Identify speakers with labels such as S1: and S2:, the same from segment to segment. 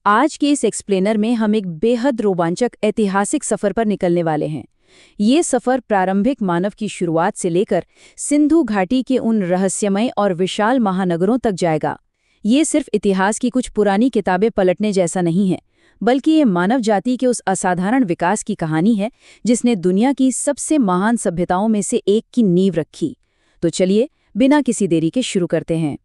S1: आज के इस एक्सप्लेनर में हम एक बेहद रोमांचक ऐतिहासिक सफर पर निकलने वाले हैं। ये सफर प्रारंभिक मानव की शुरुआत से लेकर सिंधु घाटी के उन रहस्यमय और विशाल महानगरों तक जाएगा। ये सिर्फ इतिहास की कुछ पुरानी किताबें पलटने जैसा नहीं है, बल्कि ये मानव जाति के उस असाधारण विकास की कहानी है जिसने दुनिया की सबसे महान सभ्यताओं में से एक की नींव रखी। तो चलिए, बिना किसी देरी के शुरू करते हैं।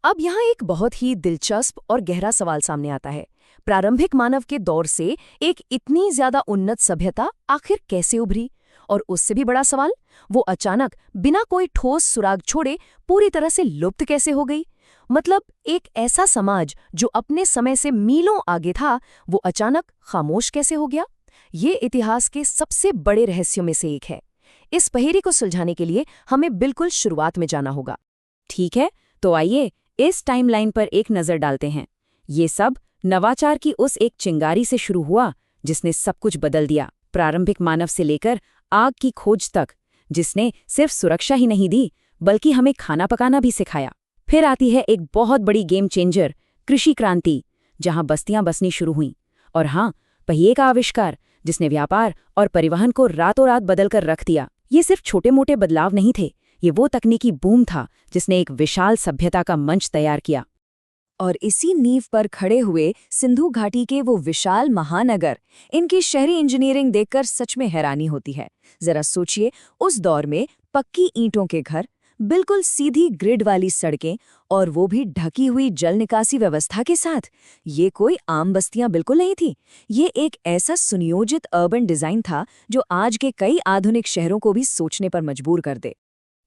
S2: अब यहाँ एक बहुत ही दिलचस्प और गहरा सवाल सामने आता है। प्रारंभिक मानव के दौर से एक इतनी ज्यादा उन्नत सभ्यता आखिर कैसे उभरी? और उससे भी बड़ा सवाल, वो अचानक बिना कोई ठोस सुराग छोड़े पूरी तरह से लुप्त कैसे हो गई? मतलब एक ऐसा समाज जो अपने समय से मीलों आगे था, वो अचानक खामोश कैसे हो गया? ये इतिहास के सबसे बड़े रहस्यों में से एक है। इस पहेली को सुलझाने के लिए हमें बिल्कुल शुरुआत में जाना होगा।
S1: ठीक है, तो आइए इस टाइमलाइन पर एक नज़र डालते हैं। ये सब नवाचार की उस एक चिंगारी से शुरू हुआ जिसने सब कुछ बदल दिया। प्रारंभिक मानव से लेकर आग की खोज तक, जिसने सिर्फ सुरक्षा ही नहीं दी बल्कि हमें खाना पकाना भी सिखाया। फिर आती है एक बहुत बड़ी गेम चेंजर, कृषि क्रांति, जहां बस्तियां बसनी शुरू हुईं। और हाँ, पहिए का आविष्कार, जिसने व्यापार और परिवहन को रातों रात बदल कर रख दिया। ये सिर्फ छोटे मोटे बदलाव नहीं थे, ये वो तकनीकी बूम था जिसने एक विशाल सभ्यता का मंच तैयार किया।
S2: और इसी नींव पर खड़े हुए सिंधु घाटी के वो विशाल महानगर, इनकी शहरी इंजीनियरिंग देखकर सच में हैरानी होती है। जरा सोचिए, उस दौर में पक्की ईंटों के घर, बिल्कुल सीधी ग्रिड वाली सड़कें, और वो भी ढकी हुई जल निकासी व्यवस्था के साथ। ये कोई आम बस्तियां बिल्कुल नहीं थी। ये एक ऐसा सुनियोजित अर्बन डिजाइन था जो आज के कई आधुनिक शहरों को भी सोचने पर मजबूर कर दे।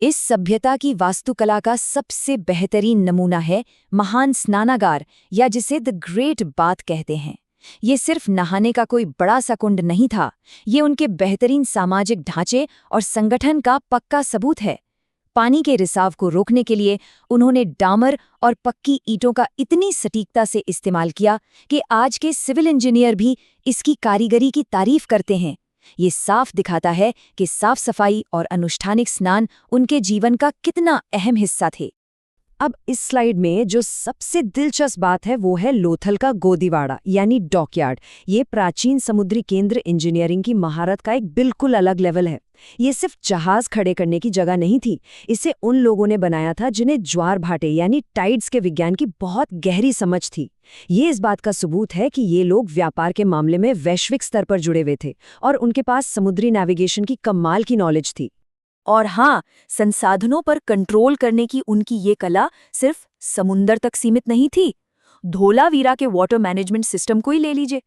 S1: इस सभ्यता की वास्तुकला का सबसे बेहतरीन नमूना है महान स्नानागार, या जिसे द ग्रेट बाथ कहते हैं। ये सिर्फ नहाने का कोई बड़ा सा कुंड नहीं था, ये उनके बेहतरीन सामाजिक ढांचे और संगठन का पक्का सबूत है। पानी के रिसाव को रोकने के लिए उन्होंने डामर और पक्की ईंटों का इतनी सटीकता से इस्तेमाल किया कि आज के सिविल इंजीनियर भी इसकी कारीगरी की तारीफ करते हैं। ये साफ दिखाता है कि साफ सफाई और अनुष्ठानिक स्नान उनके जीवन का कितना अहम हिस्सा थे।
S2: अब इस स्लाइड में जो सबसे दिलचस्प बात है वो है लोथल का गोदीवाड़ा यानी डॉकयार्ड। ये प्राचीन समुद्री केंद्र इंजीनियरिंग की महारत का एक बिल्कुल अलग लेवल है। ये सिर्फ जहाज खड़े करने की जगह नहीं थी, इसे उन लोगों ने बनाया था जिन्हें ज्वार भाटे यानी टाइड्स के विज्ञान की बहुत गहरी समझ थी। ये इस बात का सबूत है कि ये लोग व्यापार के मामले में वैश्विक स्तर पर जुड़े हुए थे और उनके पास समुद्री नेविगेशन की कमाल की नॉलेज थी।
S1: और हाँ, संसाधनों पर कंट्रोल करने की उनकी ये कला सिर्फ समुंदर तक सीमित नहीं थी। धोलावीरा के वाटर मैनेजमेंट सिस्टम को ही ले लीजिए।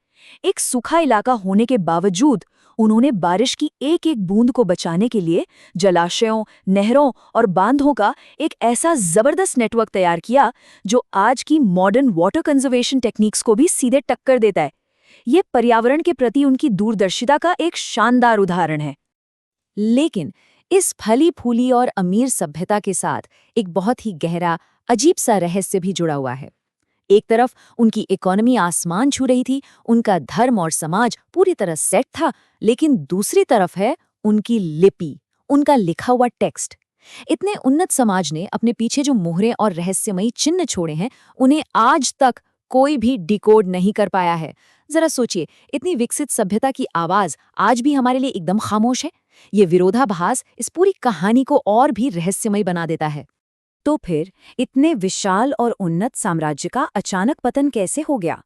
S1: एक सूखा इलाका होने के बावजूद उन्होंने बारिश की एक एक बूंद को बचाने के लिए जलाशयों, नहरों और बांधों का एक ऐसा जबरदस्त नेटवर्क तैयार किया जो आज की मॉडर्न वाटर कंजर्वेशन टेक्निक्स को भी सीधे टक्कर देता है। ये पर्यावरण के प्रति उनकी दूरदर्शिता का एक शानदार उदाहरण है। लेकिन इस फली फूली और अमीर सभ्यता के साथ एक बहुत ही गहरा, अजीब सा रहस्य भी जुड़ा हुआ है। एक तरफ उनकी इकोनॉमी आसमान छू रही थी, उनका धर्म और समाज पूरी तरह सेट था, लेकिन दूसरी तरफ है उनकी लिपि, उनका लिखा हुआ टेक्स्ट। इतने उन्नत समाज ने अपने पीछे जो मोहरे और रहस्यमयी चिन्ह छोड़े हैं, उन्हें आज तक कोई भी डिकोड नहीं कर पाया है। जरा सोचिए, इतनी विकसित सभ्यता की आवाज आज भी हमारे लिए एकदम खामोश है। ये विरोधाभास इस पूरी कहानी को और भी रहस्यमय बना देता है। तो फिर इतने विशाल और उन्नत साम्राज्य का अचानक पतन कैसे हो गया?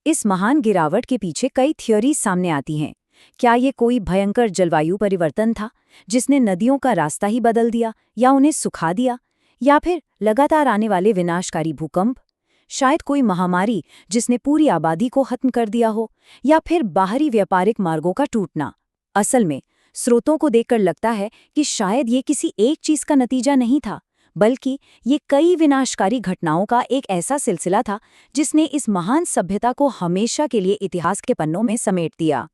S1: इस महान गिरावट के पीछे कई थ्योरीज सामने आती हैं। क्या ये कोई भयंकर जलवायु परिवर्तन था जिसने नदियों का रास्ता ही बदल दिया या उन्हें सुखा दिया? या फिर लगातार आने वाले विनाशकारी भूकंप? शायद कोई महामारी जिसने पूरी आबादी को खत्म कर दिया हो? या फिर बाहरी व्यापारिक मार्गों का टूटना? असल में स्रोतों को देखकर लगता है कि शायद ये किसी एक चीज का नतीजा नहीं था, बल्कि ये कई विनाशकारी घटनाओं का एक ऐसा सिलसिला था जिसने इस महान सभ्यता को हमेशा के लिए इतिहास के पन्नों में समेट दिया।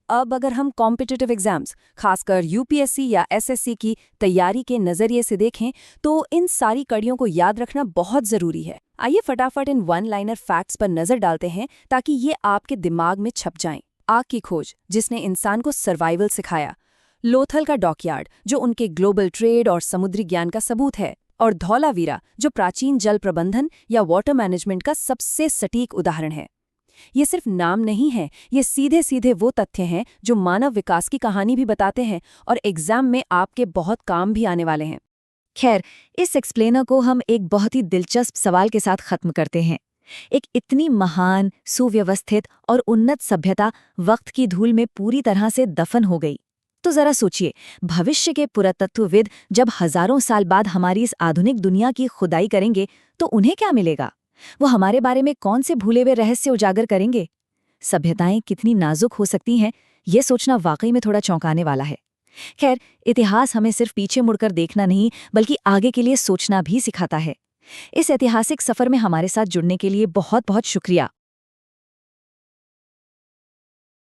S2: अब अगर हम कॉम्पिटिटिव एग्जाम्स, खासकर यूपीएससी या एसएससी की तैयारी के नजरिए से देखें, तो इन सारी कड़ियों को याद रखना बहुत जरूरी है। आइए फटाफट इन वन लाइनर फैक्ट्स पर नजर डालते हैं ताकि ये आपके दिमाग में छप जाएं। आग की खोज, जिसने इंसान को सर्वाइवल सिखाया। लोथल का डॉकयार्ड, जो उनके ग्लोबल ट्रेड और समुद्री ज्ञान का सबूत है। और धौलावीरा, जो प्राचीन जल प्रबंधन या वाटर मैनेजमेंट का सबसे सटीक उदाहरण है। ये सिर्फ नाम नहीं है, ये सीधे सीधे वो तथ्य हैं जो मानव विकास की कहानी भी बताते हैं और एग्जाम में आपके बहुत काम भी आने वाले हैं।
S1: खैर, इस एक्सप्लेनर को हम एक बहुत ही दिलचस्प सवाल के साथ खत्म करते हैं। एक इतनी महान, सुव्यवस्थित और उन्नत सभ्यता वक्त की धूल में पूरी तरह से दफन हो गई। तो जरा सोचिए, भविष्य के पुरातत्वविद जब हजारों साल बाद हमारी इस आधुनिक दुनिया की खुदाई करेंगे तो उन्हें क्या मिलेगा? वो हमारे बारे में कौन से भूले हुए रहस्य उजागर करेंगे? सभ्यताएं कितनी नाजुक हो सकती हैं, ये सोचना वाकई में थोड़ा चौंकाने वाला है। खैर, इतिहास हमें सिर्फ पीछे मुड़कर देखना नहीं बल्कि आगे के लिए सोचना भी सिखाता है। इस ऐतिहासिक सफर में हमारे साथ जुड़ने के लिए बहुत बहुत शुक्रिया।